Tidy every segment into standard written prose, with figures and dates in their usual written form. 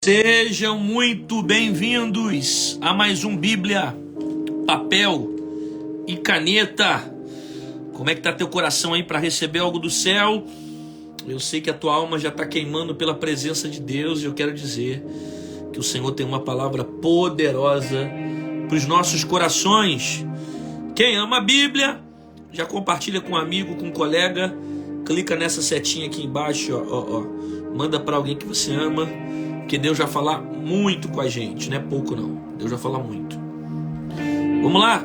Sejam muito bem-vindos a mais um Bíblia, papel e caneta. Como é que tá teu coração aí para receber algo do céu? Eu sei que a tua alma já está queimando pela presença de Deus e eu quero dizer que o Senhor tem uma palavra poderosa para os nossos corações. Quem ama a Bíblia, já compartilha com um amigo, com um colega, clica nessa setinha aqui embaixo, manda para alguém que você ama. Que Deus vai falar muito com a gente, não é pouco não. Deus vai falar muito. Vamos lá.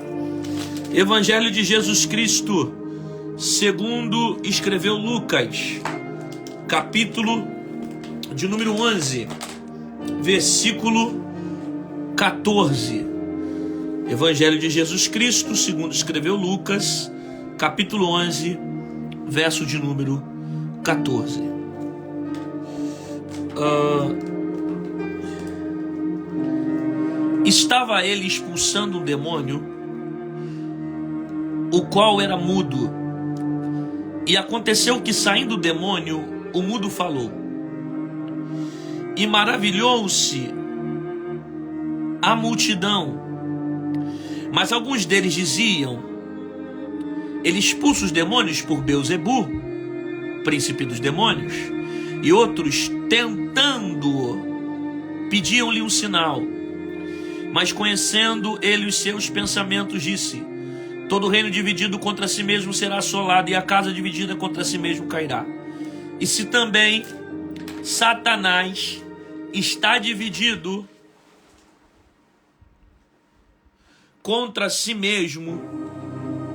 Evangelho de Jesus Cristo, segundo escreveu Lucas, capítulo de número 11, versículo 14. Evangelho de Jesus Cristo, segundo escreveu Lucas, capítulo 11, verso de número 14. Estava ele expulsando um demônio, o qual era mudo. E aconteceu que, saindo o demônio, o mudo falou. E maravilhou-se a multidão. Mas alguns deles diziam: ele expulsa os demônios por Beelzebu, príncipe dos demônios. E outros, tentando-o, pediam-lhe um sinal. Mas conhecendo ele os seus pensamentos, disse: todo reino dividido contra si mesmo será assolado, e a casa dividida contra si mesmo cairá. E se também Satanás está dividido contra si mesmo,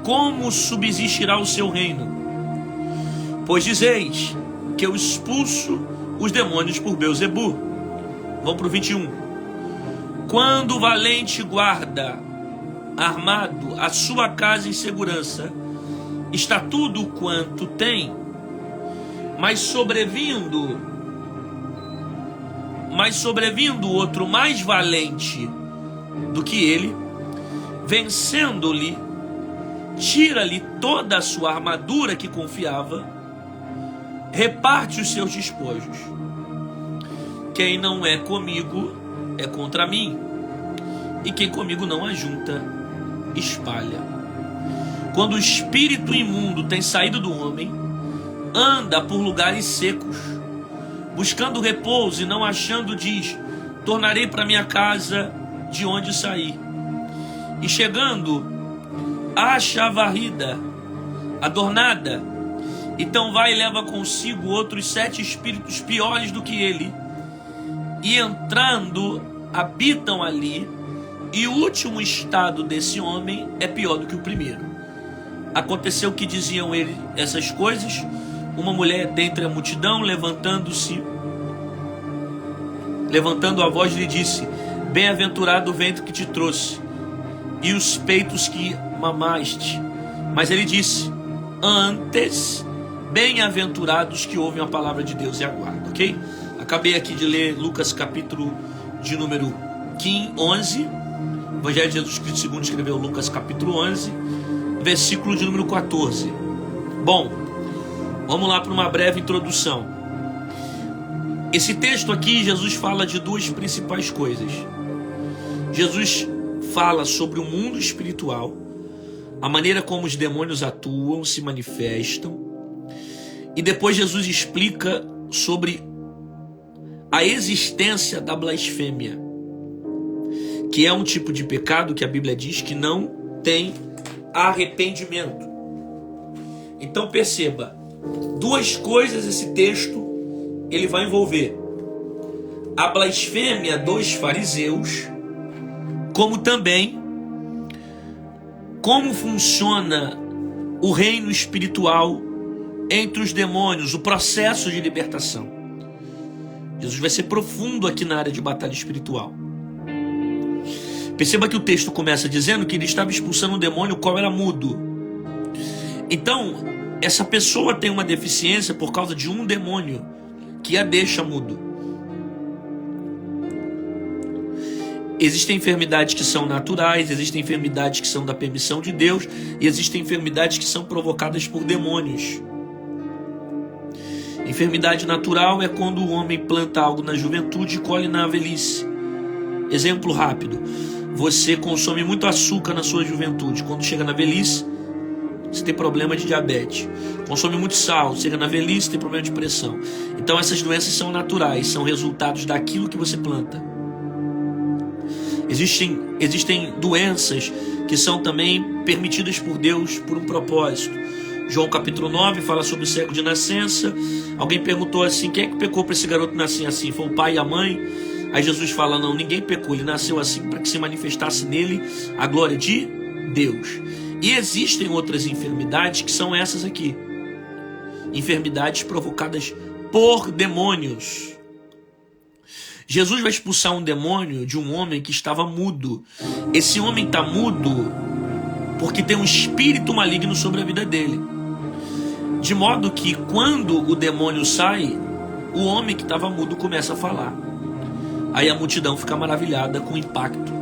como subsistirá o seu reino? Pois dizeis que eu expulso os demônios por Beelzebu. Vamos para o 21. Quando o valente guarda armado a sua casa em segurança, está tudo quanto tem, mas sobrevindo outro mais valente do que ele, vencendo-lhe, tira-lhe toda a sua armadura que confiava, reparte os seus despojos. Quem não é comigo é contra mim, e quem comigo não ajunta, espalha. Quando o espírito imundo tem saído do homem, anda por lugares secos, buscando repouso e não achando, diz: tornarei para minha casa de onde saí. E chegando, acha a varrida, adornada, então vai e leva consigo outros 7 espíritos piores do que ele, e entrando, habitam ali, e o último estado desse homem é pior do que o primeiro. Aconteceu que diziam ele essas coisas, uma mulher dentre a multidão, levantando a voz, lhe disse: bem-aventurado o ventre que te trouxe, e os peitos que mamaste. Mas ele disse: antes, bem-aventurados que ouvem a palavra de Deus e aguardam. Ok? Acabei aqui de ler Lucas capítulo de número 11, Evangelho de Jesus Cristo segundo escreveu Lucas capítulo 11, versículo de número 14. Bom, vamos lá para uma breve introdução. Esse texto aqui, Jesus fala de duas principais coisas. Jesus fala sobre o mundo espiritual, a maneira como os demônios atuam, se manifestam, e depois Jesus explica sobre a existência da blasfêmia, que é um tipo de pecado que a Bíblia diz que não tem arrependimento. Então perceba, duas coisas esse texto ele vai envolver: a blasfêmia dos fariseus, como também como funciona o reino espiritual entre os demônios, o processo de libertação. Jesus vai ser profundo aqui na área de batalha espiritual. Perceba que o texto começa dizendo que ele estava expulsando um demônio, o qual era mudo. Então, essa pessoa tem uma deficiência por causa de um demônio que a deixa mudo. Existem enfermidades que são naturais, existem enfermidades que são da permissão de Deus, e existem enfermidades que são provocadas por demônios. Enfermidade natural é quando o homem planta algo na juventude e colhe na velhice. Exemplo rápido: você consome muito açúcar na sua juventude, quando chega na velhice você tem problema de diabetes. Consome muito sal, chega na velhice tem problema de pressão. Então essas doenças são naturais, são resultados daquilo que você planta. Existem doenças que são também permitidas por Deus por um propósito. João capítulo 9 fala sobre o cego de nascença. Alguém perguntou assim: quem é que pecou para esse garoto nascer assim? Foi o pai e a mãe? Aí Jesus fala: não, ninguém pecou, ele nasceu assim para que se manifestasse nele a glória de Deus. E existem outras enfermidades que são essas aqui: enfermidades provocadas por demônios. Jesus vai expulsar um demônio de um homem que estava mudo. Esse homem está mudo porque tem um espírito maligno sobre a vida dele. De modo que quando o demônio sai, o homem que estava mudo começa a falar. Aí a multidão fica maravilhada com o impacto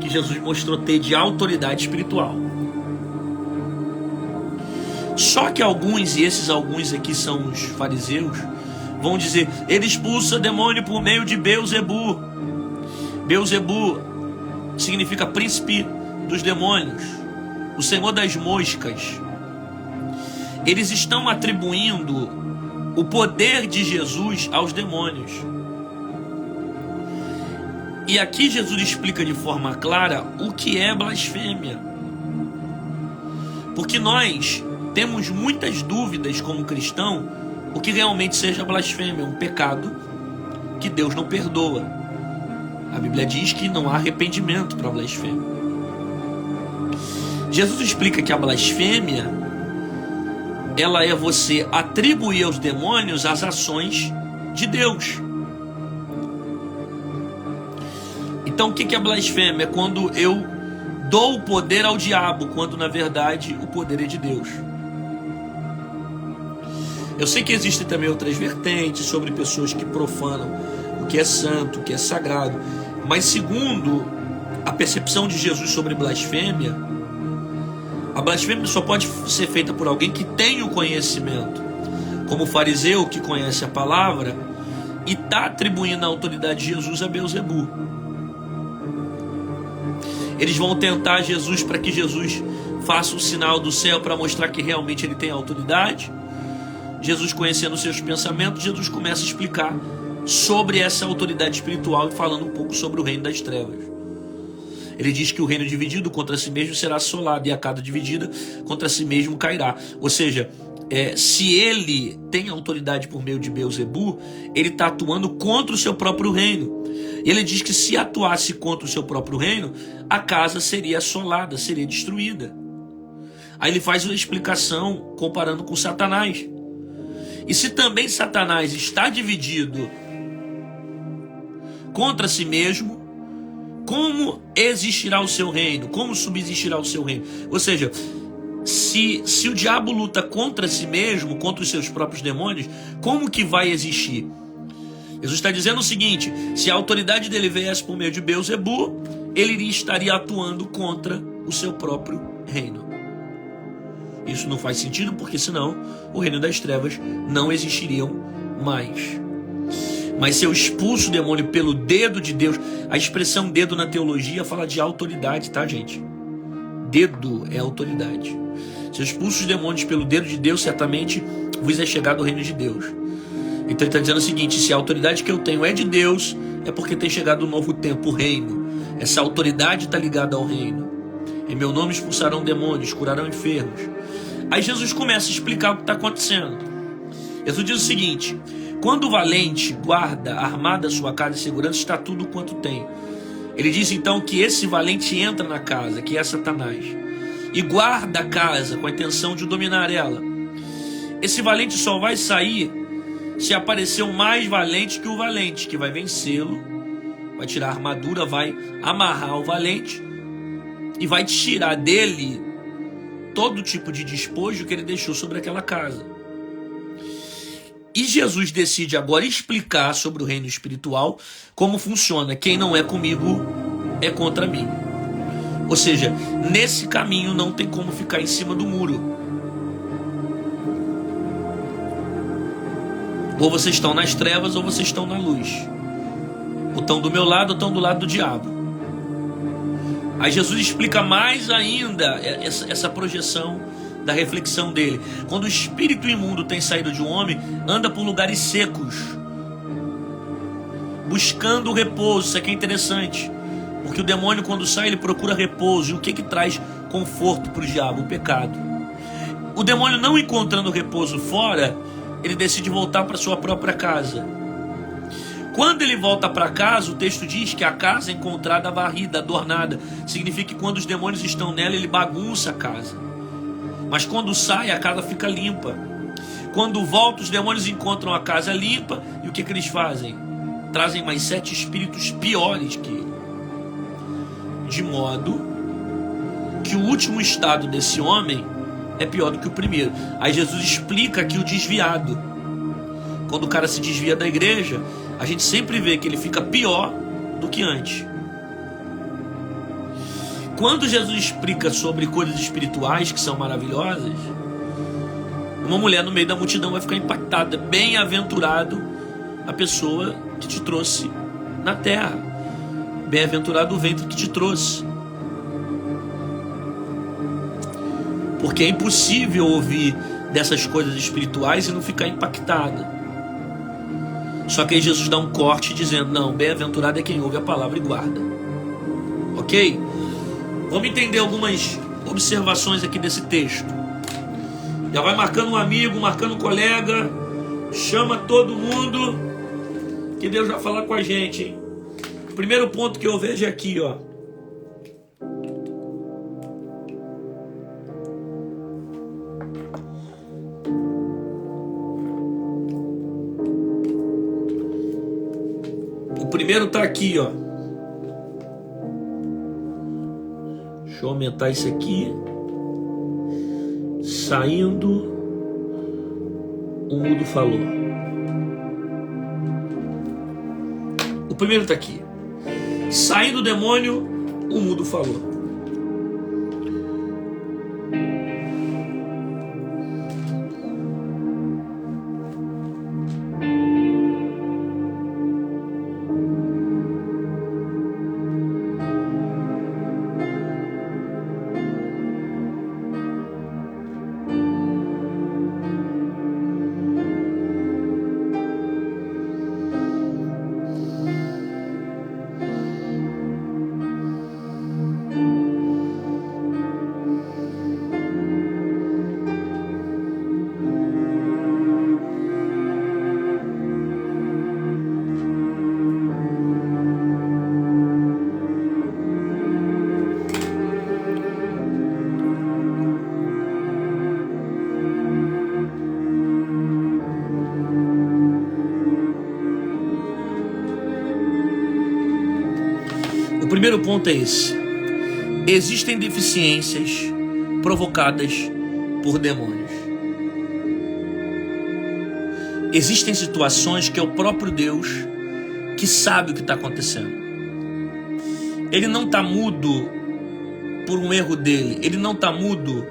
que Jesus mostrou ter de autoridade espiritual. Só que alguns, e esses alguns aqui são os fariseus, vão dizer: ele expulsa demônio por meio de Beelzebu. Beelzebu significa príncipe dos demônios, o senhor das moscas. Eles estão atribuindo o poder de Jesus aos demônios. E aqui Jesus explica de forma clara o que é blasfêmia. Porque nós temos muitas dúvidas como cristão o que realmente seja blasfêmia, um pecado que Deus não perdoa. A Bíblia diz que não há arrependimento para a blasfêmia. Jesus explica que a blasfêmia, ela é você atribuir aos demônios as ações de Deus. Então o que é blasfêmia? É quando eu dou o poder ao diabo, quando na verdade o poder é de Deus. Eu sei que existem também outras vertentes sobre pessoas que profanam o que é santo, o que é sagrado. Mas segundo a percepção de Jesus sobre blasfêmia, a blasfêmia só pode ser feita por alguém que tem o conhecimento, como o fariseu que conhece a palavra e está atribuindo a autoridade de Jesus a Beelzebu. Eles vão tentar Jesus para que Jesus faça um sinal do céu para mostrar que realmente ele tem autoridade. Jesus, conhecendo seus pensamentos, Jesus começa a explicar sobre essa autoridade espiritual e falando um pouco sobre o reino das trevas. Ele diz que o reino dividido contra si mesmo será assolado, e a casa dividida contra si mesmo cairá. Ou seja, se ele tem autoridade por meio de Beelzebu, ele está atuando contra o seu próprio reino. E ele diz que se atuasse contra o seu próprio reino, a casa seria assolada, seria destruída. Aí ele faz uma explicação comparando com Satanás. E se também Satanás está dividido contra si mesmo, como existirá o seu reino? Como subsistirá o seu reino? Ou seja, se o diabo luta contra si mesmo, contra os seus próprios demônios, como que vai existir? Jesus está dizendo o seguinte: se a autoridade dele viesse por meio de Beelzebu, ele estaria atuando contra o seu próprio reino. Isso não faz sentido, porque senão o reino das trevas não existiriam mais. Mas se eu expulso o demônio pelo dedo de Deus, a expressão dedo na teologia fala de autoridade, tá, gente? Dedo é autoridade. Se eu expulso os demônios pelo dedo de Deus, certamente vos é chegado o reino de Deus. Então ele está dizendo o seguinte: se a autoridade que eu tenho é de Deus, é porque tem chegado um novo tempo, o reino. Essa autoridade está ligada ao reino. Em meu nome expulsarão demônios, curarão enfermos. Aí Jesus começa a explicar o que está acontecendo. Jesus diz o seguinte: quando o valente guarda armada a sua casa de segurança, está tudo quanto tem. Ele diz então que esse valente entra na casa, que é Satanás, e guarda a casa com a intenção de dominar ela. Esse valente só vai sair se aparecer um mais valente que o valente, que vai vencê-lo, vai tirar a armadura, vai amarrar o valente e vai tirar dele todo tipo de despojo que ele deixou sobre aquela casa. E Jesus decide agora explicar sobre o reino espiritual como funciona. Quem não é comigo é contra mim. Ou seja, nesse caminho não tem como ficar em cima do muro. Ou vocês estão nas trevas ou vocês estão na luz. Ou estão do meu lado ou estão do lado do diabo. Aí Jesus explica mais ainda essa projeção da reflexão dele. Quando o espírito imundo tem saído de um homem, anda por lugares secos, buscando o repouso. Isso aqui é interessante, porque o demônio, quando sai, ele procura repouso. E o que traz conforto para o diabo? O pecado. O demônio, não encontrando repouso fora, ele decide voltar para sua própria casa. Quando ele volta para casa, o texto diz que a casa é encontrada varrida, adornada. Significa que quando os demônios estão nela, ele bagunça a casa. Mas quando sai, a casa fica limpa. Quando volta, os demônios encontram a casa limpa. E o que eles fazem? Trazem mais 7 espíritos piores que ele. De modo que o último estado desse homem é pior do que o primeiro. Aí Jesus explica aqui o desviado. Quando o cara se desvia da igreja, a gente sempre vê que ele fica pior do que antes. Quando Jesus explica sobre coisas espirituais que são maravilhosas, uma mulher no meio da multidão vai ficar impactada. Bem-aventurado a pessoa que te trouxe na terra. Bem-aventurado o ventre que te trouxe. Porque é impossível ouvir dessas coisas espirituais e não ficar impactada. Só que aí Jesus dá um corte dizendo: não, bem-aventurado é quem ouve a palavra e guarda. Ok? Vamos entender algumas observações aqui desse texto. Já vai marcando um amigo, marcando um colega. Chama todo mundo, que Deus vai falar com a gente, hein? O primeiro ponto que eu vejo é aqui, ó. O primeiro tá aqui, ó. Deixa eu aumentar isso aqui. Saindo, o mudo falou. O primeiro tá aqui. Saindo o demônio, o mudo falou. O primeiro ponto é esse: existem deficiências provocadas por demônios. Existem situações que é o próprio Deus que sabe o que está acontecendo. Ele não está mudo por um erro dele. Ele não está mudo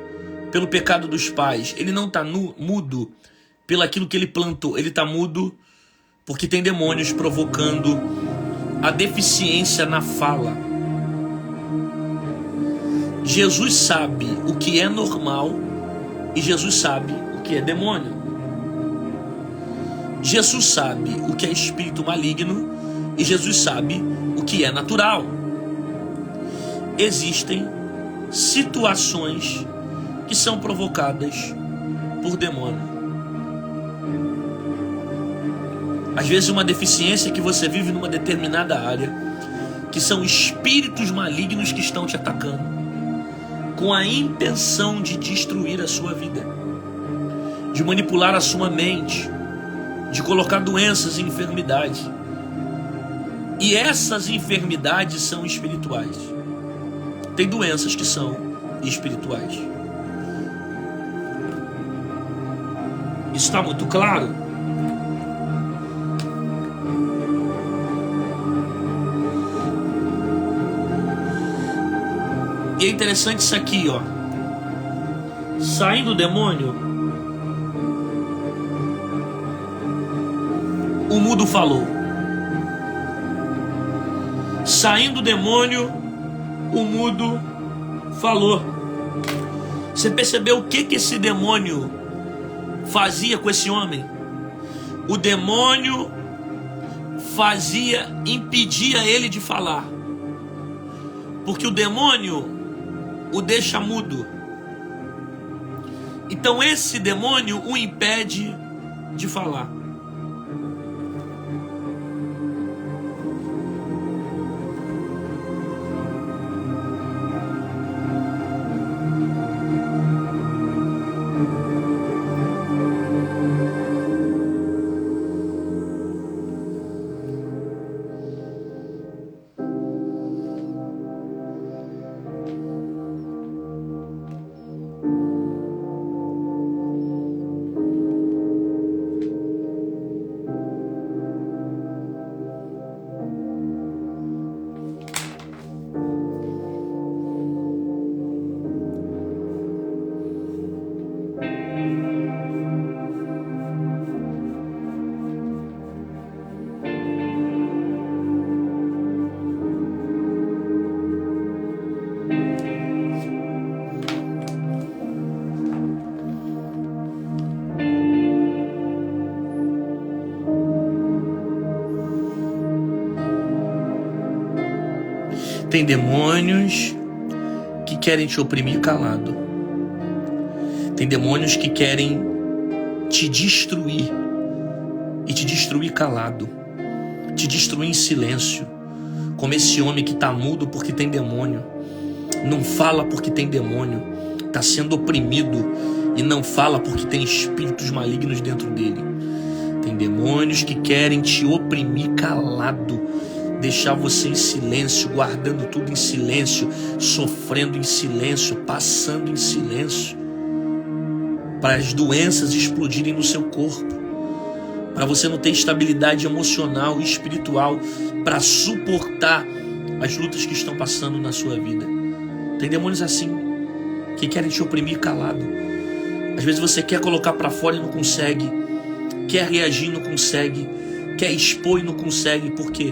pelo pecado dos pais. Ele não está mudo pelo aquilo que ele plantou. Ele está mudo porque tem demônios provocando a deficiência na fala. Jesus sabe o que é normal e Jesus sabe o que é demônio. Jesus sabe o que é espírito maligno e Jesus sabe o que é natural. Existem situações que são provocadas por demônio. Às vezes uma deficiência que você vive numa determinada área, que são espíritos malignos que estão te atacando, com a intenção de destruir a sua vida, de manipular a sua mente, de colocar doenças e enfermidades. E essas enfermidades são espirituais. Tem doenças que são espirituais. Isso está muito claro? E é interessante isso aqui, ó. Saindo o demônio, o mudo falou. Saindo o demônio, o mudo falou. Você percebeu o que esse demônio fazia com esse homem? O demônio impedia ele de falar. Porque o demônio o deixa mudo. Então esse demônio o impede de falar. Tem demônios que querem te oprimir calado. Tem demônios que querem te destruir e te destruir calado, te destruir em silêncio, como esse homem que está mudo porque tem demônio, não fala porque tem demônio, está sendo oprimido e não fala porque tem espíritos malignos dentro dele. Tem demônios que querem te oprimir calado, deixar você em silêncio, guardando tudo em silêncio, sofrendo em silêncio, passando em silêncio, para as doenças explodirem no seu corpo, para você não ter estabilidade emocional e espiritual para suportar as lutas que estão passando na sua vida. Tem demônios assim, que querem te oprimir calado. Às vezes você quer colocar para fora e não consegue, quer reagir e não consegue, quer expor e não consegue. Por quê?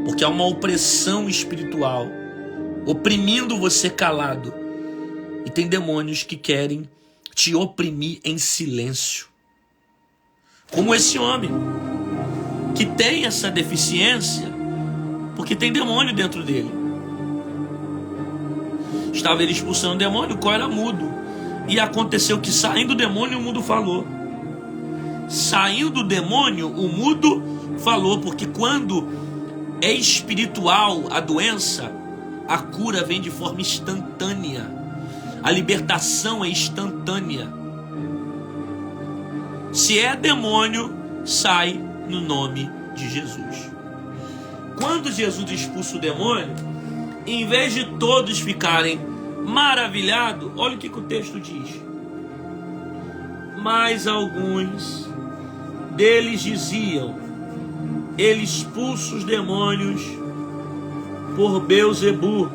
Porque há uma opressão espiritual oprimindo você calado. E tem demônios que querem te oprimir em silêncio. Como esse homem, que tem essa deficiência, porque tem demônio dentro dele. Estava ele expulsando o demônio, o qual era mudo. E aconteceu que saindo do demônio, o mudo falou. Saindo do demônio, o mudo falou, porque quando é espiritual a doença, a cura vem de forma instantânea. A libertação é instantânea. Se é demônio, sai no nome de Jesus. Quando Jesus expulsa o demônio, em vez de todos ficarem maravilhados, olha o que o texto diz. Mas alguns deles diziam: ele expulsa os demônios por Beelzebu.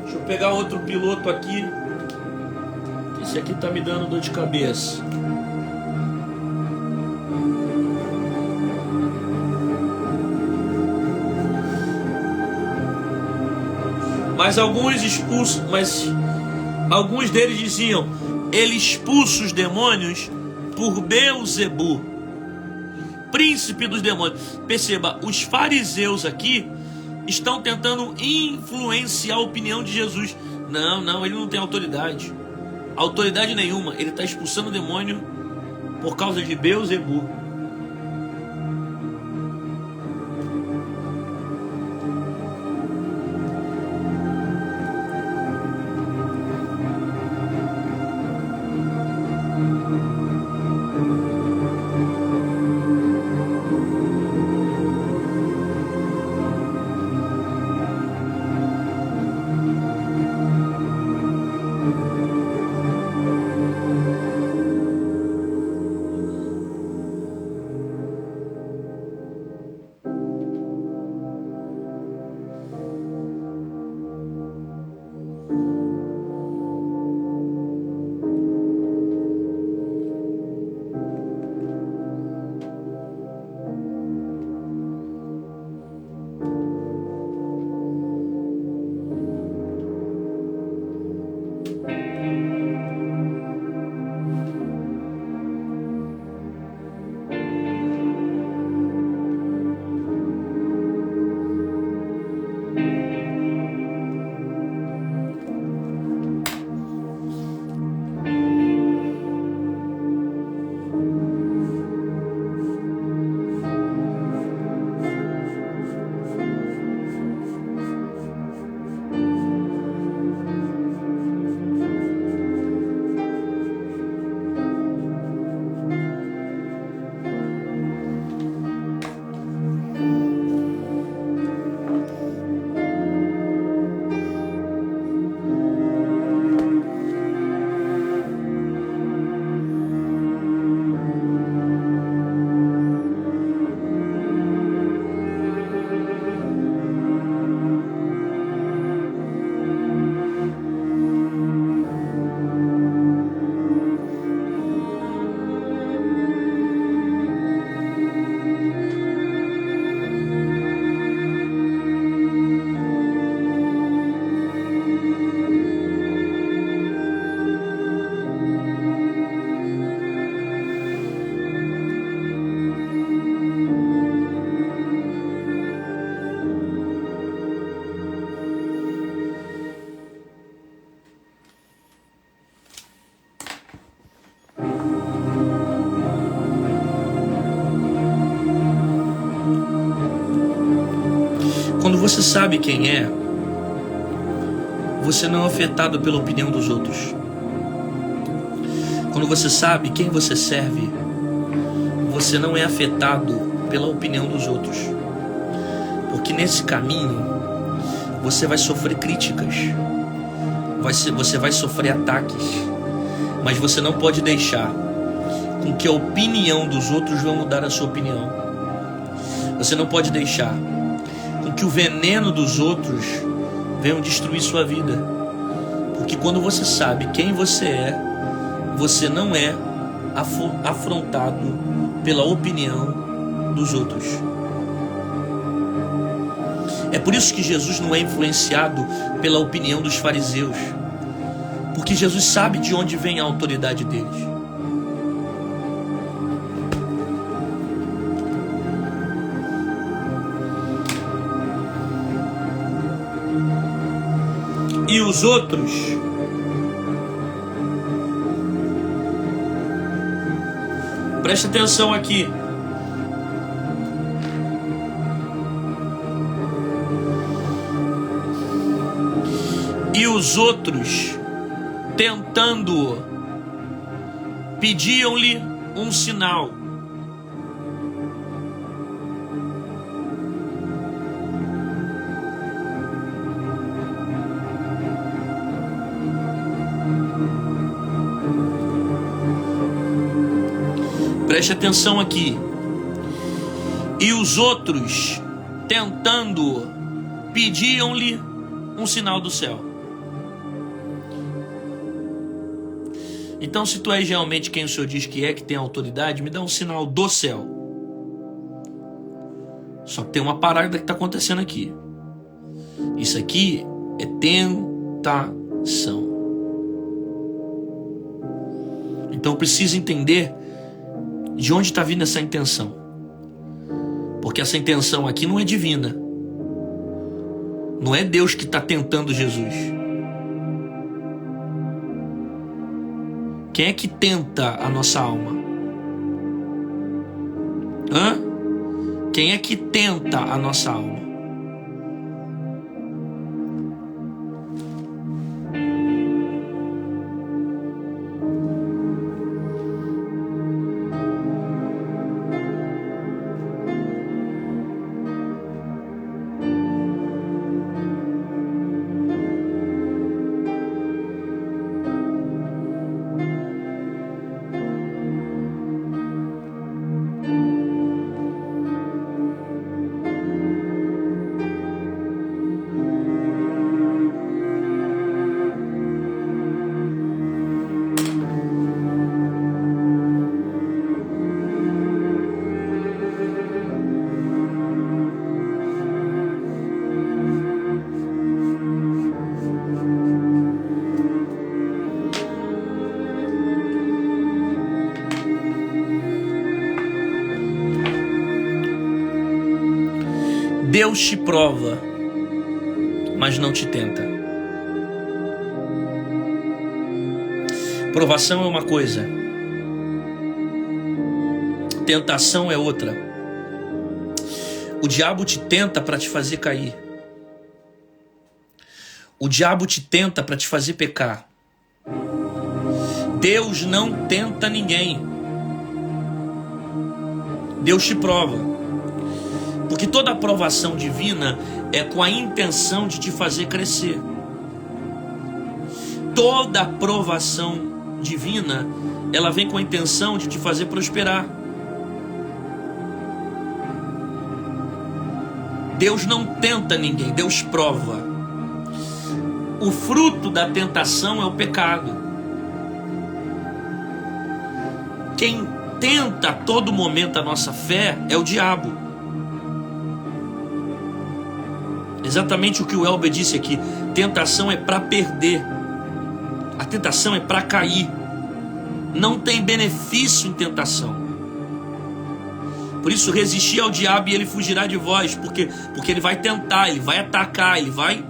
Deixa eu pegar outro piloto aqui. Esse aqui tá me dando dor de cabeça. Mas alguns deles diziam: ele expulsa os demônios por Beelzebu, príncipe dos demônios. Perceba, os fariseus aqui estão tentando influenciar a opinião de Jesus. Não, ele não tem autoridade. Autoridade nenhuma. Ele está expulsando o demônio por causa de Beelzebu. você sabe quem é, você não é afetado pela opinião dos outros. Quando você sabe quem você serve, você não é afetado pela opinião dos outros. Porque nesse caminho, você vai sofrer críticas, você vai sofrer ataques, mas você não pode deixar com que a opinião dos outros venha mudar a sua opinião. Você não pode deixar com que o veneno dos outros venha destruir sua vida. Porque quando você sabe quem você é, você não é afrontado pela opinião dos outros. É por isso que Jesus não é influenciado pela opinião dos fariseus, porque Jesus sabe de onde vem a autoridade deles. E os outros preste atenção aqui. E os outros, tentando-o, pediam-lhe um sinal. Preste atenção aqui. E os outros, tentando-o, pediam-lhe um sinal do céu. Então, se tu és realmente quem o Senhor diz que tem autoridade, me dá um sinal do céu. Só que tem uma parada que está acontecendo aqui. Isso aqui é tentação. Então, eu preciso entender de onde está vindo essa intenção. Porque essa intenção aqui não é divina. Não é Deus que está tentando Jesus. Quem é que tenta a nossa alma? Quem é que tenta a nossa alma? Deus te prova, mas não te tenta. Provação é uma coisa, tentação é outra. O diabo te tenta para te fazer cair. O diabo te tenta para te fazer pecar. Deus não tenta ninguém. Deus te prova. Porque toda aprovação divina é com a intenção de te fazer crescer. Toda aprovação divina, ela vem com a intenção de te fazer prosperar. Deus não tenta ninguém, Deus prova. O fruto da tentação é o pecado. Quem tenta a todo momento a nossa fé é o diabo. Exatamente o que o Elber disse aqui. Tentação é para perder. A tentação é para cair. Não tem benefício em tentação. Por isso, resistir ao diabo e ele fugirá de vós. Porque ele vai tentar, ele vai atacar, ele vai...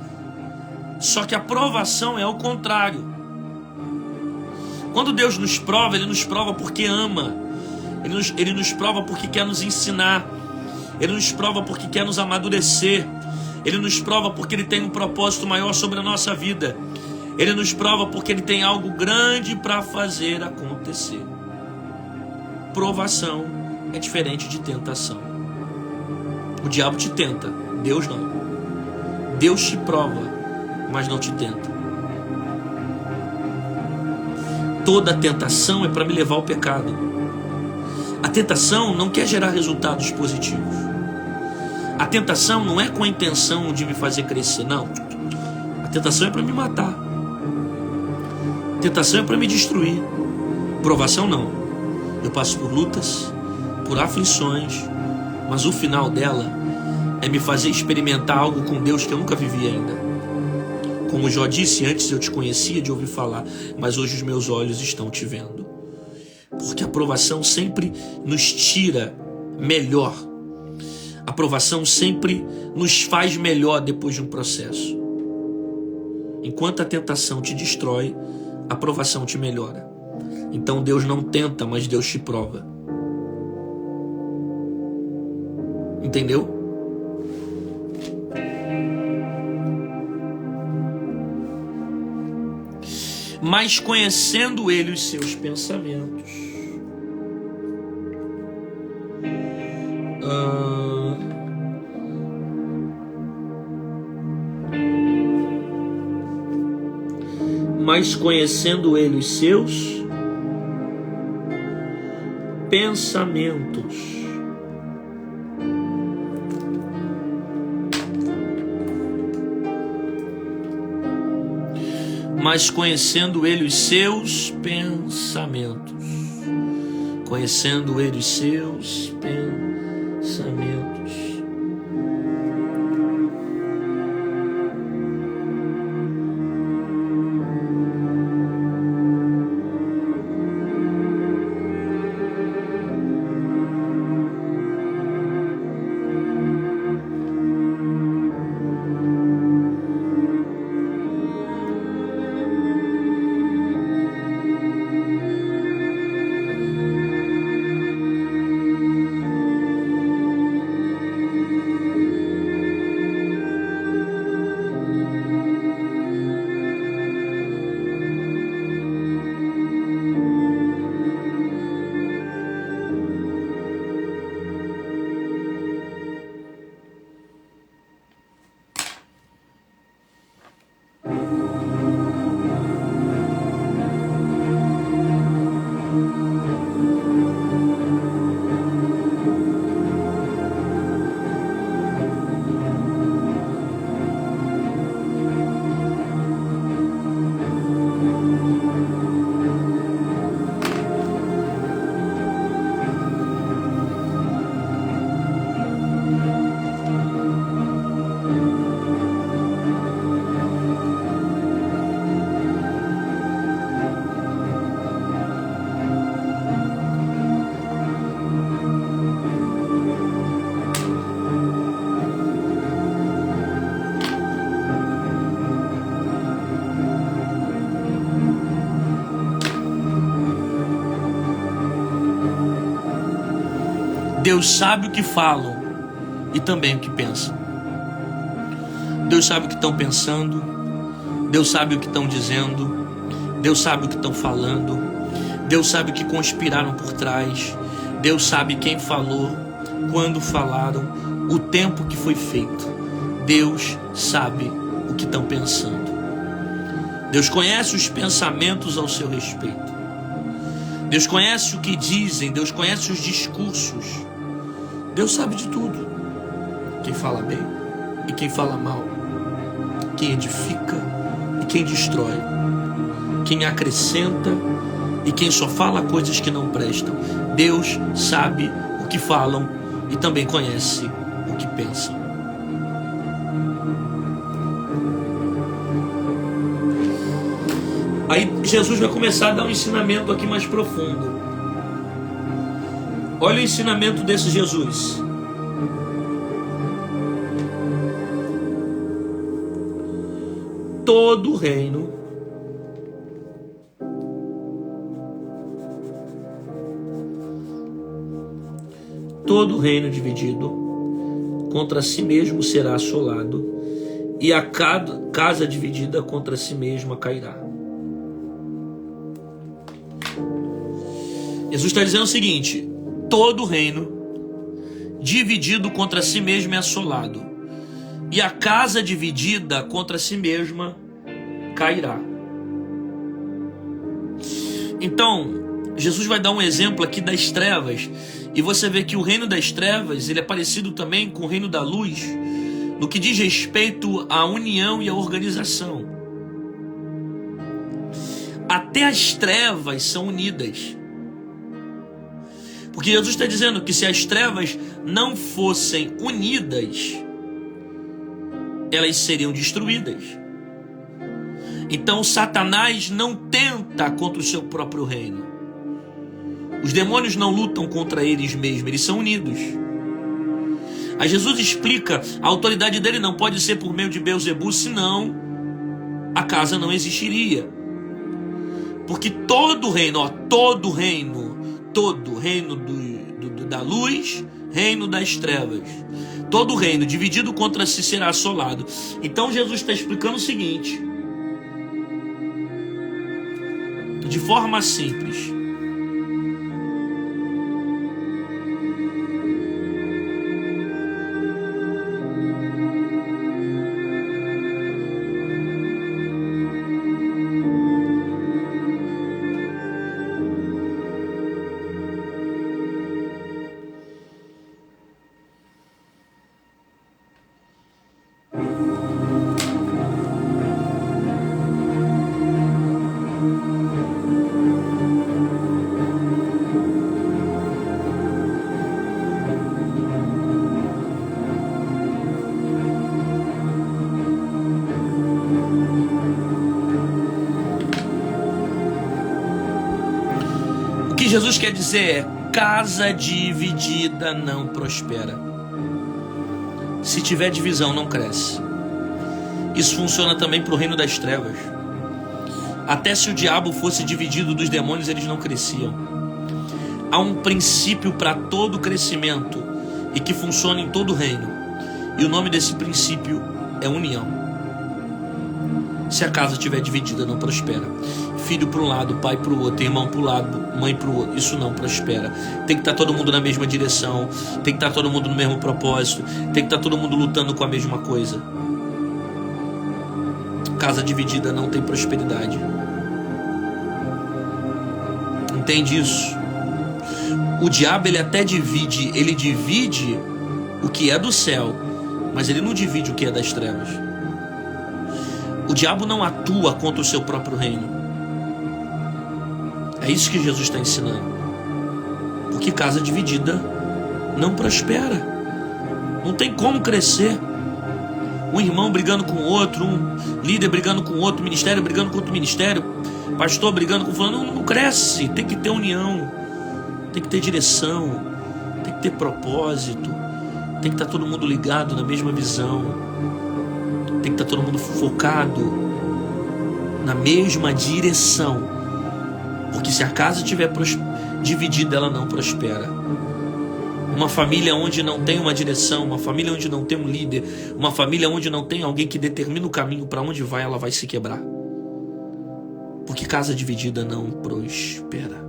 Só que a provação é o contrário. Quando Deus nos prova, Ele nos prova porque ama. Ele nos prova porque quer nos ensinar. Ele nos prova porque quer nos amadurecer. Ele nos prova porque Ele tem um propósito maior sobre a nossa vida. Ele nos prova porque Ele tem algo grande para fazer acontecer. Provação é diferente de tentação. O diabo te tenta, Deus não. Deus te prova, mas não te tenta. Toda tentação é para me levar ao pecado. A tentação não quer gerar resultados positivos. A tentação não é com a intenção de me fazer crescer, não. A tentação é para me matar. A tentação é para me destruir. Provação não. Eu passo por lutas, por aflições, mas o final dela é me fazer experimentar algo com Deus que eu nunca vivi ainda. Como Jó disse, antes eu te conhecia de ouvir falar, mas hoje os meus olhos estão te vendo. Porque a provação sempre nos tira melhor. A provação sempre nos faz melhor depois de um processo. Enquanto a tentação te destrói, a provação te melhora. Então Deus não tenta, mas Deus te prova. Entendeu? Mas conhecendo Ele os seus pensamentos. Mas conhecendo Ele os seus pensamentos. Mas conhecendo Ele os seus pensamentos. Conhecendo Ele os seus pensamentos. Deus sabe o que falam e também o que pensam. Deus sabe o que estão pensando. Deus sabe o que estão dizendo. Deus sabe o que estão falando. Deus sabe o que conspiraram por trás. Deus sabe quem falou, quando falaram, o tempo que foi feito. Deus sabe o que estão pensando. Deus conhece os pensamentos ao seu respeito. Deus conhece o que dizem. Deus conhece os discursos. Deus sabe de tudo. Quem fala bem e quem fala mal. Quem edifica e quem destrói. Quem acrescenta e quem só fala coisas que não prestam. Deus sabe o que falam e também conhece o que pensam. Aí Jesus vai começar a dar um ensinamento aqui mais profundo. Olha o ensinamento desse Jesus. Todo reino dividido contra si mesmo será assolado, e a casa dividida contra si mesma cairá. Jesus está dizendo o seguinte: todo reino dividido contra si mesmo é assolado, e a casa dividida contra si mesma cairá. Então, Jesus vai dar um exemplo aqui das trevas, e você vê que o reino das trevas, ele é parecido também com o reino da luz, no que diz respeito à união e à organização. Até as trevas são unidas. Porque Jesus está dizendo que se as trevas não fossem unidas, elas seriam destruídas. Então Satanás não tenta contra o seu próprio reino. Os demônios não lutam contra eles mesmos, eles são unidos. Aí Jesus explica, a autoridade dele não pode ser por meio de Beelzebul, senão a casa não existiria. Porque todo reino da luz, reino das trevas, todo reino dividido contra si será assolado. Então Jesus está explicando o seguinte, de forma simples: Jesus quer dizer, casa dividida não prospera. Se tiver divisão, não cresce. Isso funciona também para o reino das trevas. Até se o diabo fosse dividido dos demônios, eles não cresciam. Há um princípio para todo crescimento e que funciona em todo reino. E o nome desse princípio é união. Se a casa estiver dividida, não prospera. Filho para um lado, pai para o outro, irmão para um lado, mãe para o outro, isso não prospera. Tem que estar todo mundo na mesma direção, tem que estar todo mundo no mesmo propósito, tem que estar todo mundo lutando com a mesma coisa. Casa dividida não tem prosperidade. Entende isso? O diabo, ele até divide, ele divide o que é do céu, mas ele não divide o que é das trevas. O diabo não atua contra o seu próprio reino. É isso que Jesus está ensinando. Porque casa dividida não prospera. Não tem como crescer. Um irmão brigando com o outro, um líder brigando com o outro, ministério brigando com outro ministério, pastor brigando com fulano, não cresce. Tem que ter união, tem que ter direção, tem que ter propósito, tem que estar todo mundo ligado na mesma visão, tem que estar todo mundo focado na mesma direção. Porque se a casa estiver dividida, ela não prospera. Uma família onde não tem uma direção, uma família onde não tem um líder, uma família onde não tem alguém que determina o caminho para onde vai, ela vai se quebrar. Porque casa dividida não prospera.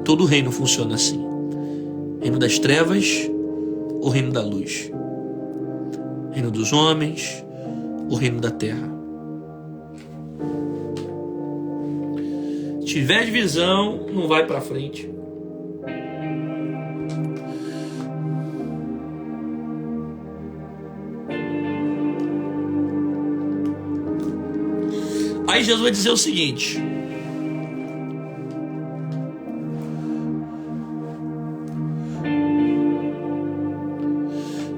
Todo reino funciona assim. Reino das trevas, o reino da luz. Reino dos homens, o reino da terra. Se tiver divisão, não vai para frente. Aí Jesus vai dizer o seguinte: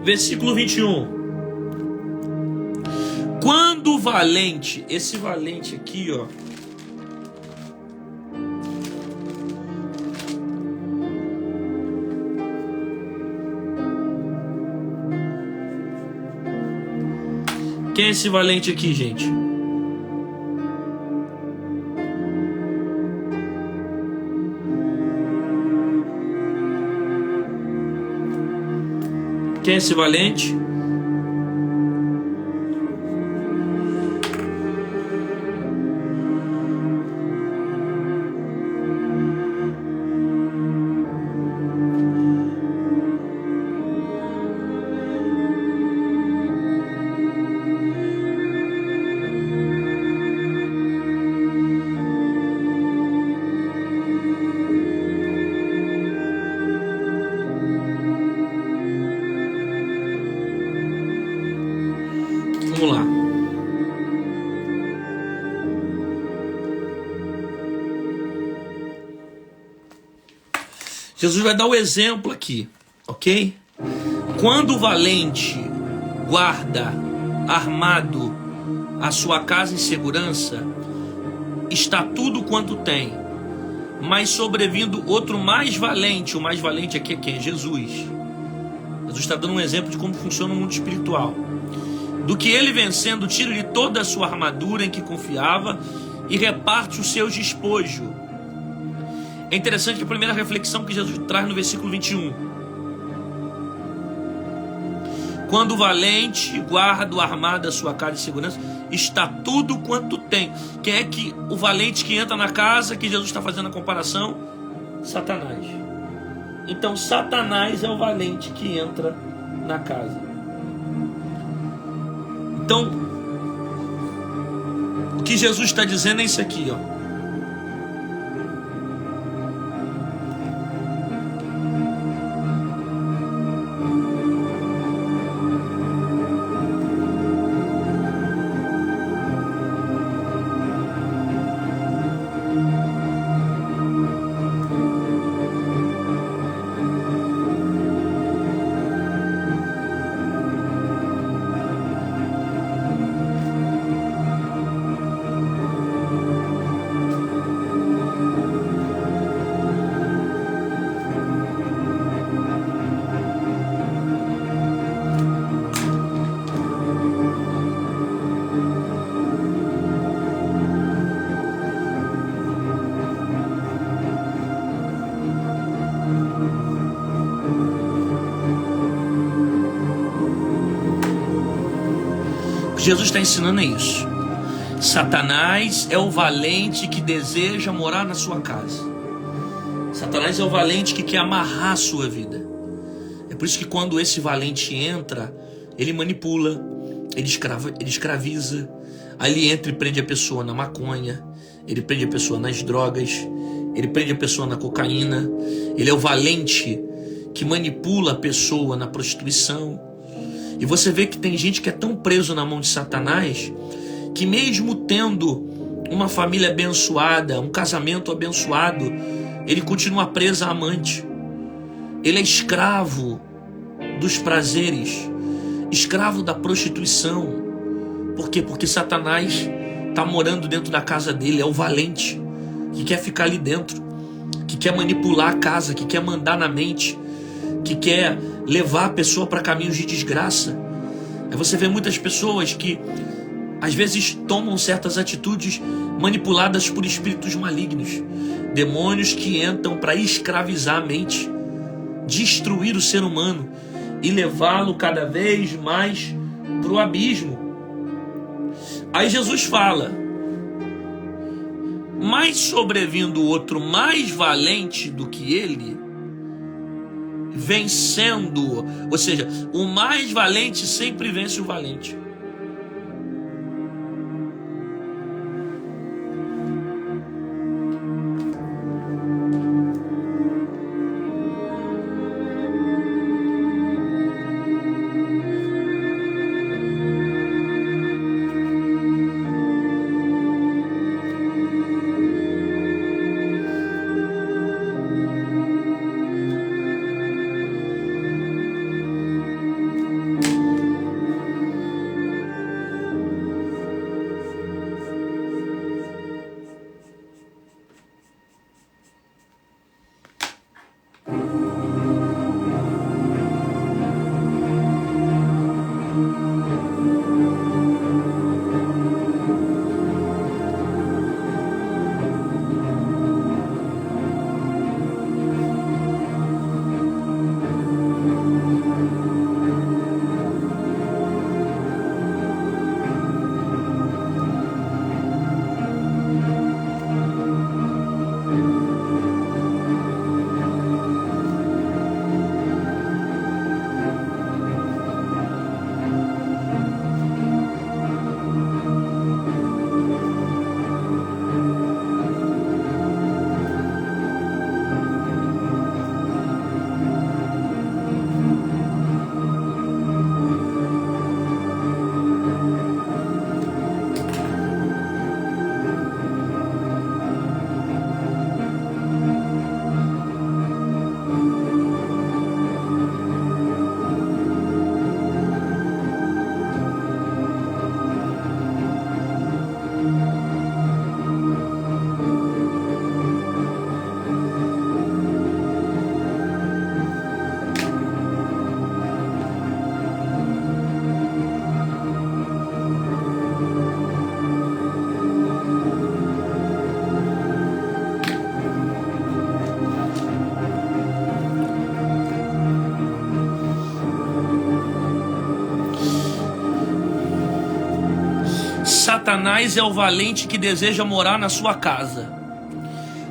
versículo 21. Quando o valente, esse valente aqui, ó, quem é esse valente aqui, gente? Quem é esse valente? Vamos lá. Jesus vai dar o exemplo aqui, ok? Quando o valente guarda armado a sua casa em segurança, está tudo quanto tem. Mas sobrevindo outro mais valente, o mais valente aqui é quem? Jesus. Jesus está dando um exemplo de como funciona o mundo espiritual. Do que ele vencendo, tira-lhe toda a sua armadura em que confiava e reparte os seus despojos. É interessante que a primeira reflexão que Jesus traz no versículo 21. Quando o valente guarda o armado da sua casa de segurança, está tudo quanto tem. Quem é que o valente que entra na casa que Jesus está fazendo a comparação? Satanás. Então Satanás é o valente que entra na casa. Então, o que Jesus está dizendo é isso aqui, ó. Jesus está ensinando isso. Satanás é o valente que deseja morar na sua casa. Satanás é o valente que quer amarrar a sua vida. É por isso que quando esse valente entra, ele manipula, ele escraviza. Aí ele entra e prende a pessoa na maconha, ele prende a pessoa nas drogas, ele prende a pessoa na cocaína. Ele é o valente que manipula a pessoa na prostituição. E você vê que tem gente que é tão preso na mão de Satanás que mesmo tendo uma família abençoada, um casamento abençoado, ele continua preso a amante. Ele é escravo dos prazeres, escravo da prostituição. Por quê? Porque Satanás está morando dentro da casa dele, é o valente que quer ficar ali dentro, que quer manipular a casa, que quer mandar na mente, que quer levar a pessoa para caminhos de desgraça. Aí você vê muitas pessoas que às vezes tomam certas atitudes manipuladas por espíritos malignos, demônios que entram para escravizar a mente, destruir o ser humano e levá-lo cada vez mais para o abismo. Aí Jesus fala: mas sobrevindo outro mais valente do que ele, vencendo, ou seja, o mais valente sempre vence o valente. Satanás é o valente que deseja morar na sua casa.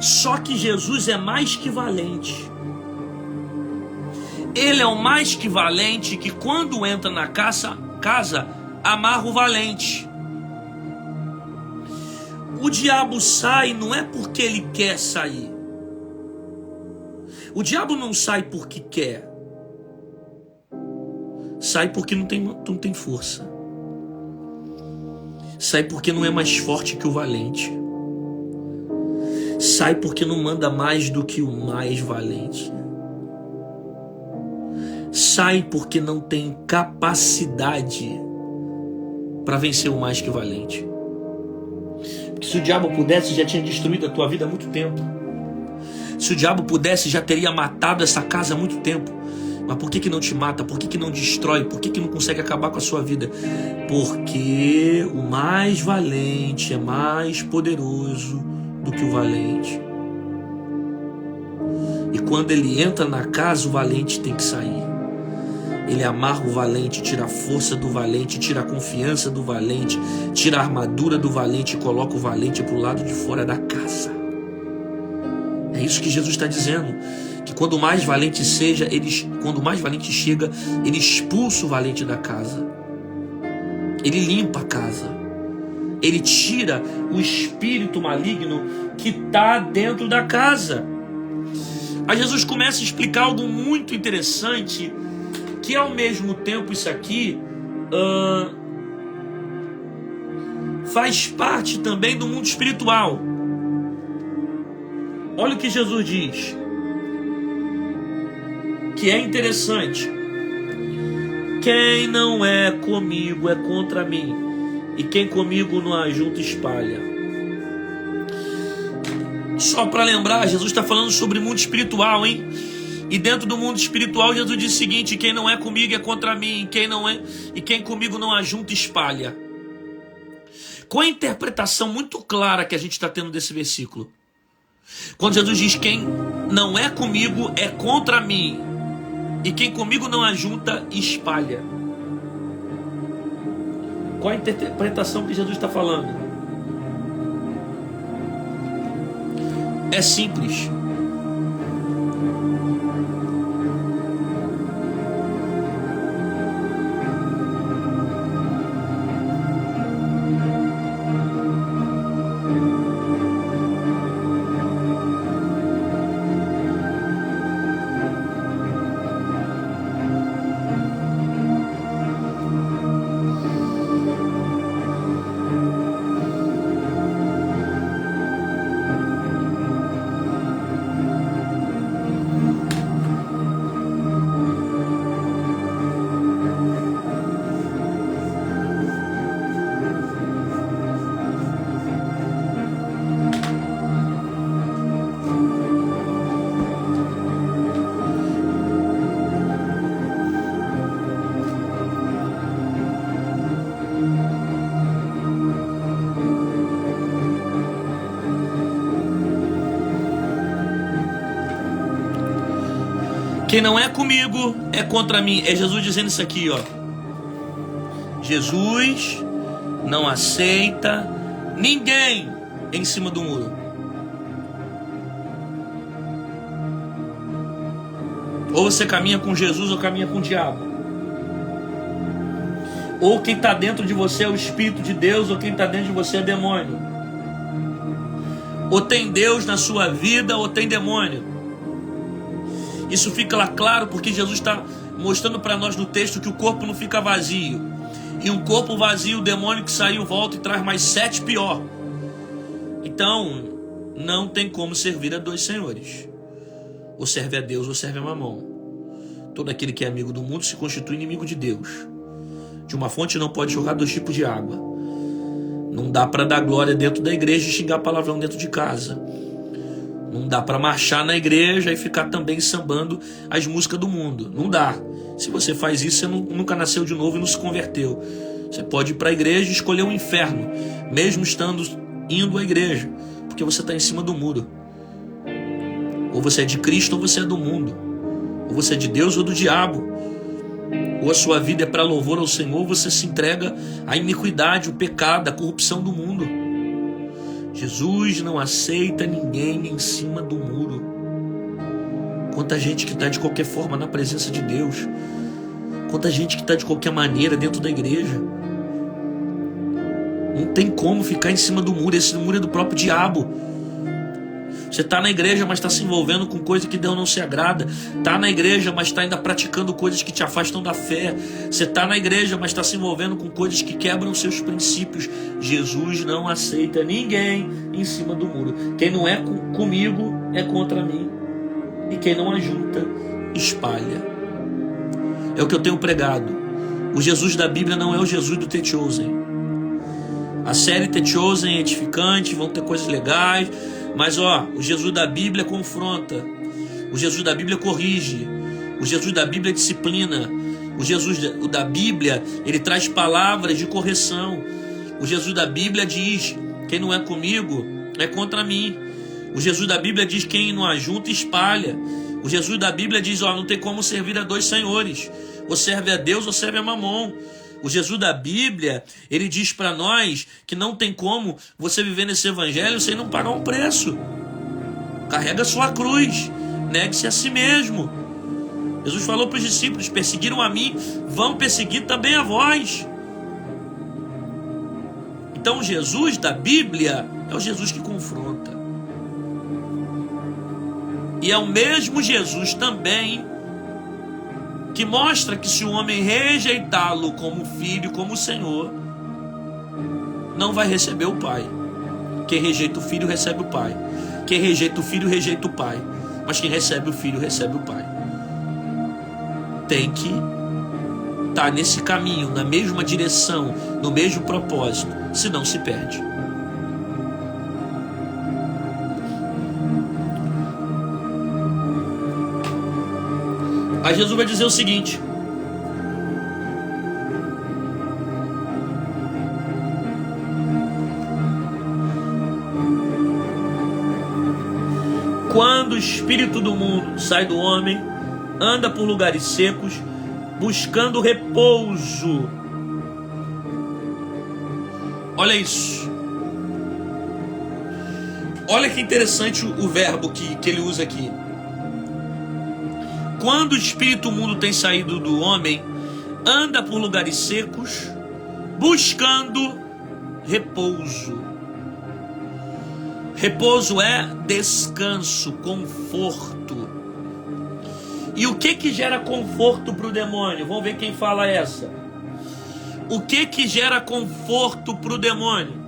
Só que Jesus é mais que valente. Ele é o mais que valente que quando entra na casa amarra o valente. O diabo sai não é porque ele quer sair. O diabo não sai porque quer. Sai porque não tem força. Sai porque não é mais forte que o valente. Sai porque não manda mais do que o mais valente. Sai porque não tem capacidade para vencer o mais que valente. Porque se o diabo pudesse, já tinha destruído a tua vida há muito tempo. Se o diabo pudesse, já teria matado essa casa há muito tempo. Mas por que não te mata? Por que não destrói? Por que não consegue acabar com a sua vida? Porque o mais valente é mais poderoso do que o valente. E quando ele entra na casa, o valente tem que sair. Ele amarra o valente, tira a força do valente, tira a confiança do valente, tira a armadura do valente e coloca o valente para o lado de fora da casa. É isso que Jesus está dizendo. Que quando o mais valente quando o mais valente chega, ele expulsa o valente da casa. Ele limpa a casa. Ele tira o espírito maligno que está dentro da casa. Aí Jesus começa a explicar algo muito interessante, que ao mesmo tempo isso aqui faz parte também do mundo espiritual. Olha o que Jesus diz, que é interessante. Quem não é comigo é contra mim, e quem comigo não ajunta espalha. Só para lembrar, Jesus está falando sobre mundo espiritual, hein? E dentro do mundo espiritual, Jesus diz o seguinte: quem não é comigo é contra mim, e quem comigo não ajunta espalha. Qual a interpretação muito clara que a gente está tendo desse versículo? Quando Jesus diz quem não é comigo é contra mim, e quem comigo não ajunta espalha. Qual a interpretação que Jesus está falando? É simples. Quem não é comigo é contra mim. É Jesus dizendo isso aqui, ó. Jesus não aceita ninguém em cima do muro. Ou você caminha com Jesus ou caminha com o diabo. Ou quem está dentro de você é o Espírito de Deus, ou quem está dentro de você é demônio. Ou tem Deus na sua vida ou tem demônio. Isso fica lá claro porque Jesus está mostrando para nós no texto que o corpo não fica vazio. E um corpo vazio, o demônio que saiu volta e traz mais 7 pior. Então, não tem como servir a 2 senhores. Ou serve a Deus ou serve a Mamão. Todo aquele que é amigo do mundo se constitui inimigo de Deus. De uma fonte não pode jogar 2 tipos de água. Não dá para dar glória dentro da igreja e xingar palavrão dentro de casa. Não dá para marchar na igreja e ficar também sambando as músicas do mundo. Não dá. Se você faz isso, você nunca nasceu de novo e não se converteu. Você pode ir para a igreja e escolher o inferno, mesmo indo à igreja, porque você está em cima do muro. Ou você é de Cristo ou você é do mundo. Ou você é de Deus ou do diabo. ou a sua vida é para louvor ao Senhor, você se entrega à iniquidade, o pecado, a corrupção do mundo. Jesus não aceita ninguém em cima do muro. Quanta gente que está de qualquer forma na presença de Deus. Quanta gente que está de qualquer maneira dentro da igreja. Não tem como ficar em cima do muro. Esse muro é do próprio diabo. Você está na igreja, mas está se envolvendo com coisa que Deus não se agrada. Está na igreja, mas está ainda praticando coisas que te afastam da fé. Você está na igreja, mas está se envolvendo com coisas que quebram os seus princípios. Jesus não aceita ninguém em cima do muro. Quem não é comigo é contra mim. E quem não ajunta, espalha. É o que eu tenho pregado. O Jesus da Bíblia não é o Jesus do The Chosen. A série The Chosen é edificante, vão ter coisas legais. Mas o Jesus da Bíblia confronta, o Jesus da Bíblia corrige, o Jesus da Bíblia disciplina, o Jesus da Bíblia, ele traz palavras de correção. O Jesus da Bíblia diz, quem não é comigo é contra mim. O Jesus da Bíblia diz, quem não ajunta espalha. O Jesus da Bíblia diz, não tem como servir a dois senhores, ou serve a Deus ou serve a Mamon. O Jesus da Bíblia, ele diz para nós que não tem como você viver nesse evangelho sem não pagar um preço. Carrega a sua cruz, negue-se a si mesmo. Jesus falou para os discípulos, perseguiram a mim, vão perseguir também a vós. Então o Jesus da Bíblia é o Jesus que confronta. E é o mesmo Jesus também que mostra que se o homem rejeitá-lo como filho, como Senhor, não vai receber o Pai. Quem rejeita o filho recebe o Pai. Quem rejeita o filho rejeita o Pai. Mas quem recebe o filho recebe o Pai. Tem que estar nesse caminho, na mesma direção, no mesmo propósito, senão se perde. Aí Jesus vai dizer o seguinte: quando o espírito do mundo sai do homem, anda por lugares secos, buscando repouso. Olha isso. Olha que interessante o verbo que ele usa aqui. Quando o espírito mundo tem saído do homem, anda por lugares secos, buscando repouso. Repouso é descanso, conforto. E o que gera conforto para o demônio? Vamos ver quem fala essa. O que gera conforto para o demônio?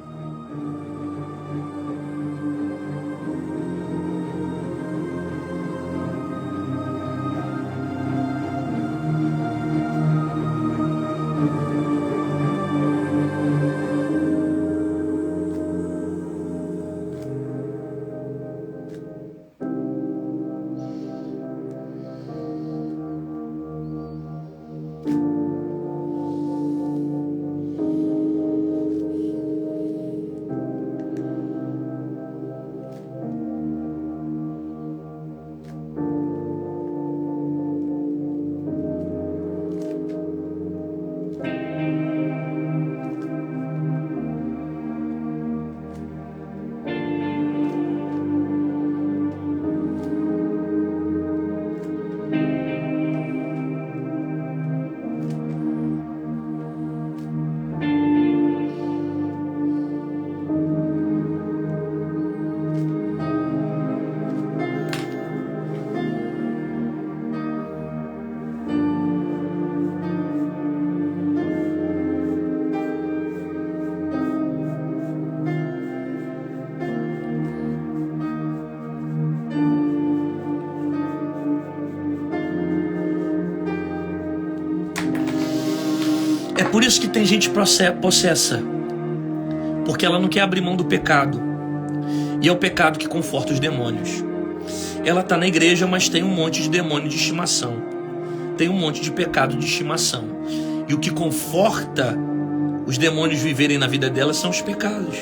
É por isso que tem gente possessa, porque ela não quer abrir mão do pecado, e é o pecado que conforta os demônios. Ela está na igreja, mas tem um monte de demônio de estimação, tem um monte de pecado de estimação, e o que conforta os demônios viverem na vida delas são os pecados.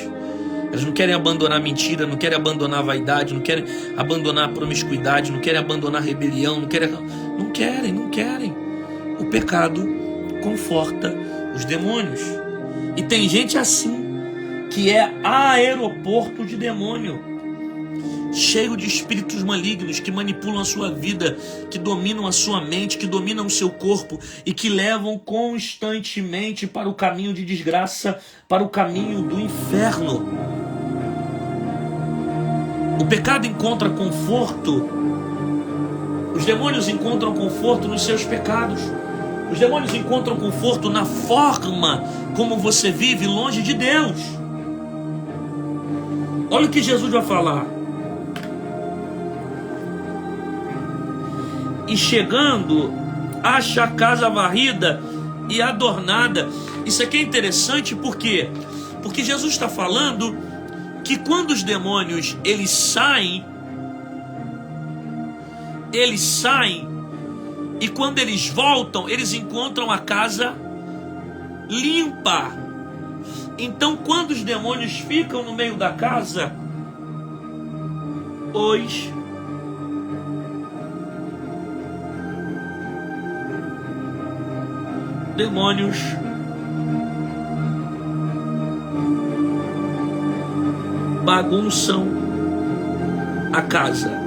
Elas não querem abandonar a mentira, não querem abandonar a vaidade, não querem abandonar a promiscuidade, não querem abandonar a rebelião, não querem. O pecado conforta os demônios. E tem gente assim, que é aeroporto de demônio, cheio de espíritos malignos que manipulam a sua vida, que dominam a sua mente, que dominam o seu corpo e que levam constantemente para o caminho de desgraça, para o caminho do inferno. O pecado encontra conforto, os demônios encontram conforto nos seus pecados. Os demônios encontram conforto na forma como você vive longe de Deus. Olha o que Jesus vai falar. E chegando, acha a casa varrida e adornada. Isso aqui é interessante porque Jesus está falando que quando os demônios eles saem, e quando eles voltam, eles encontram a casa limpa. Então, quando os demônios ficam no meio da casa, os demônios bagunçam a casa.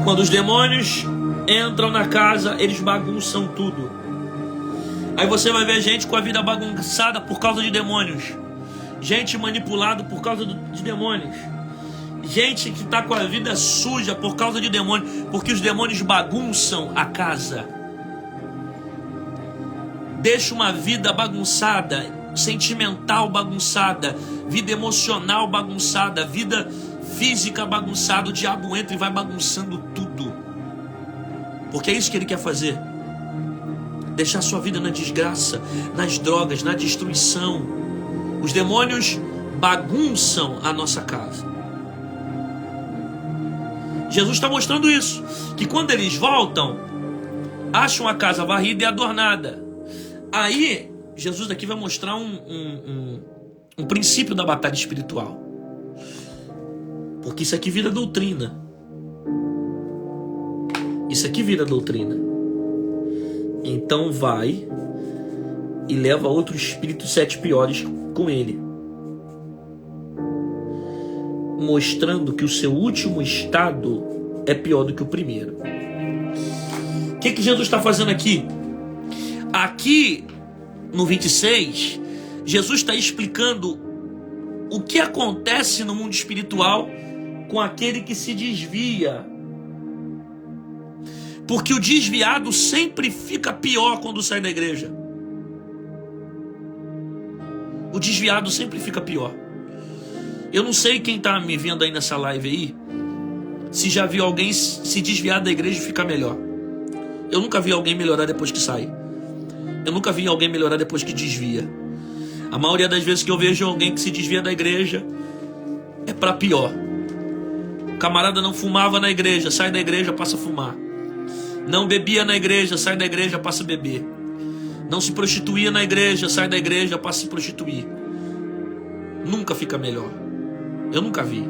Quando os demônios entram na casa, eles bagunçam tudo. Aí você vai ver gente com a vida bagunçada por causa de demônios, gente manipulada por causa de demônios, gente que está com a vida suja por causa de demônios, porque os demônios bagunçam a casa. Deixa uma vida bagunçada, sentimental bagunçada, vida emocional bagunçada, vida física bagunçada. O diabo entra e vai bagunçando tudo, porque é isso que ele quer fazer. Deixar sua vida na desgraça, nas drogas, na destruição. Os demônios bagunçam a nossa casa. Jesus está mostrando isso, que quando eles voltam, acham a casa varrida e adornada. Aí, Jesus aqui vai mostrar um princípio da batalha espiritual. Porque isso aqui vira doutrina. Isso aqui vira doutrina. Então vai e leva outro espírito 7 piores com ele, mostrando que o seu último estado é pior do que o primeiro. O que Jesus está fazendo aqui? Aqui no 26, Jesus está explicando o que acontece no mundo espiritual com aquele que se desvia. Porque o desviado sempre fica pior quando sai da igreja. O desviado sempre fica pior. Eu não sei quem está me vendo aí nessa live aí, se já viu alguém se desviar da igreja e ficar melhor. Eu nunca vi alguém melhorar depois que sai. Eu nunca vi alguém melhorar depois que desvia. A maioria das vezes que eu vejo alguém que se desvia da igreja é para pior. O camarada não fumava na igreja, sai da igreja, passa a fumar. Não bebia na igreja, sai da igreja, passa a beber. Não se prostituía na igreja, sai da igreja, passa a se prostituir. Nunca fica melhor. Eu nunca vi.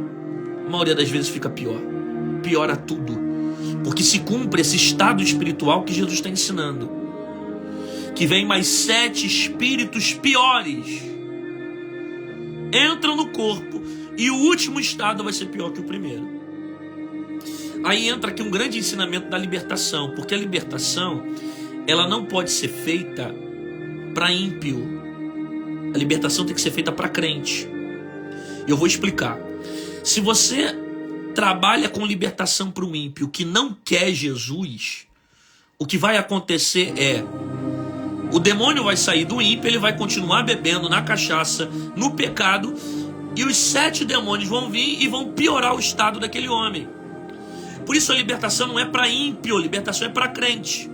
A maioria das vezes fica pior. Piora tudo. Porque se cumpre esse estado espiritual que Jesus está ensinando. Que vem mais 7 espíritos piores. Entram no corpo e o último estado vai ser pior que o primeiro. Aí entra aqui um grande ensinamento da libertação, porque a libertação, ela não pode ser feita para ímpio. A libertação tem que ser feita para crente. Eu vou explicar. Se você trabalha com libertação para o ímpio que não quer Jesus, o que vai acontecer é: o demônio vai sair do ímpio, ele vai continuar bebendo na cachaça, no pecado, e os 7 demônios vão vir e vão piorar o estado daquele homem. Por isso a libertação não é para ímpio, a libertação é para crente.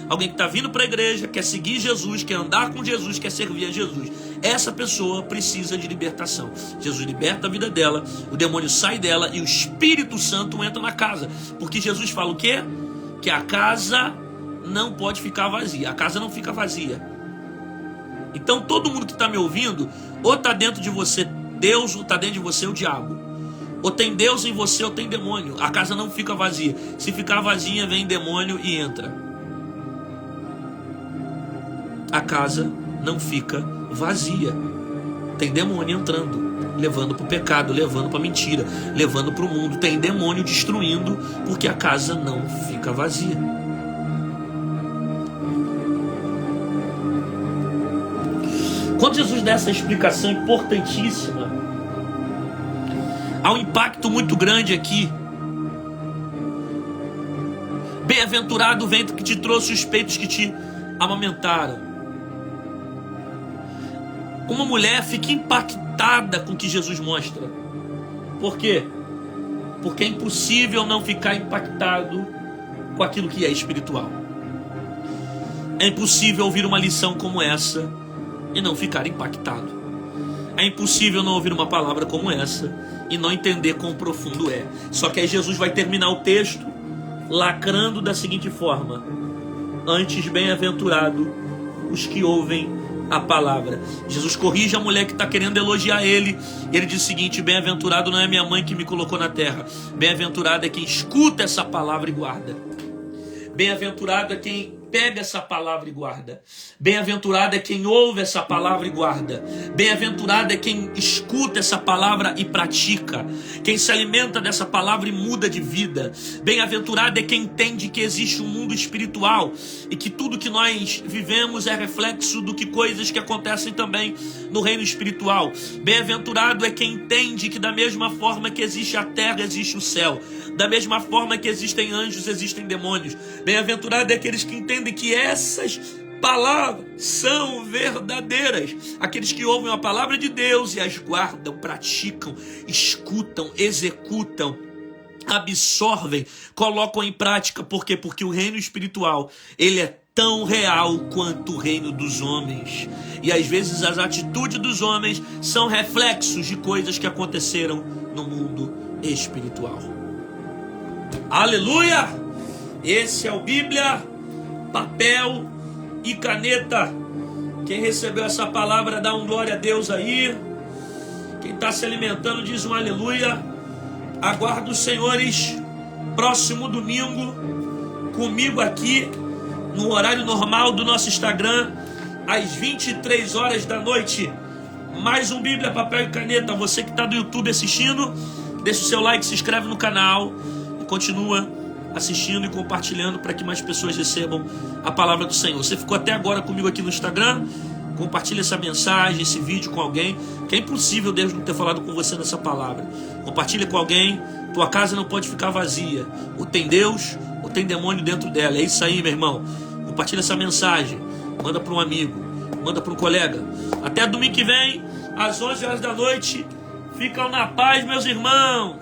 Alguém que está vindo para a igreja, quer seguir Jesus, quer andar com Jesus, quer servir a Jesus. Essa pessoa precisa de libertação. Jesus liberta a vida dela, o demônio sai dela e o Espírito Santo entra na casa. Porque Jesus fala o quê? Que a casa não pode ficar vazia. A casa não fica vazia. Então todo mundo que está me ouvindo, ou está dentro de você Deus, ou está dentro de você o diabo. Ou tem Deus em você ou tem demônio. A casa não fica vazia. Se ficar vazia, vem demônio e entra. a casa não fica vazia. Tem demônio entrando, levando para o pecado, levando para a mentira, levando para o mundo. Tem demônio destruindo, porque a casa não fica vazia. Quando Jesus dá essa explicação importantíssima, há um impacto muito grande aqui. Bem-aventurado o ventre que te trouxe, os peitos que te amamentaram. Uma mulher fica impactada com o que Jesus mostra. Por quê? Porque é impossível não ficar impactado com aquilo que é espiritual. É impossível ouvir uma lição como essa e não ficar impactado. É impossível não ouvir uma palavra como essa e não entender quão profundo é. Só que aí Jesus vai terminar o texto lacrando da seguinte forma: antes bem-aventurado os que ouvem a palavra. Jesus corrige a mulher que está querendo elogiar ele. Ele diz o seguinte: bem-aventurado não é minha mãe que me colocou na terra. Bem-aventurado é quem escuta essa palavra e guarda. Bem-aventurado é quem pega essa palavra e guarda. Bem-aventurado é quem ouve essa palavra e guarda. Bem-aventurado é quem escuta essa palavra e pratica. Quem se alimenta dessa palavra e muda de vida. Bem-aventurado é quem entende que existe um mundo espiritual e que tudo que nós vivemos é reflexo do que coisas que acontecem também no reino espiritual. Bem-aventurado é quem entende que da mesma forma que existe a terra, existe o céu. Da mesma forma que existem anjos, existem demônios. Bem-aventurado é aqueles que entendem que essas palavras são verdadeiras. Aqueles que ouvem a palavra de Deus e as guardam, praticam, escutam, executam, absorvem, colocam em prática. Por quê? Porque o reino espiritual, ele é tão real quanto o reino dos homens. E às vezes as atitudes dos homens são reflexos de coisas que aconteceram no mundo espiritual. Aleluia! Esse é o Bíblia, papel e caneta. Quem recebeu essa palavra dá um glória a Deus aí. Quem está se alimentando diz um aleluia. Aguardo os senhores próximo domingo comigo aqui no horário normal do nosso Instagram, às 23 horas da noite. Mais um Bíblia, papel e caneta. Você que está do YouTube assistindo, deixa o seu like, se inscreve no canal e continua assistindo e compartilhando para que mais pessoas recebam a palavra do Senhor. Você ficou até agora comigo aqui no Instagram? Compartilha essa mensagem, esse vídeo com alguém, que é impossível Deus não ter falado com você nessa palavra. Compartilha com alguém. Tua casa não pode ficar vazia. Ou tem Deus, ou tem demônio dentro dela. É isso aí, meu irmão. Compartilha essa mensagem. Manda para um amigo, manda para um colega. Até domingo que vem, às 11 horas da noite. Ficam na paz, meus irmãos.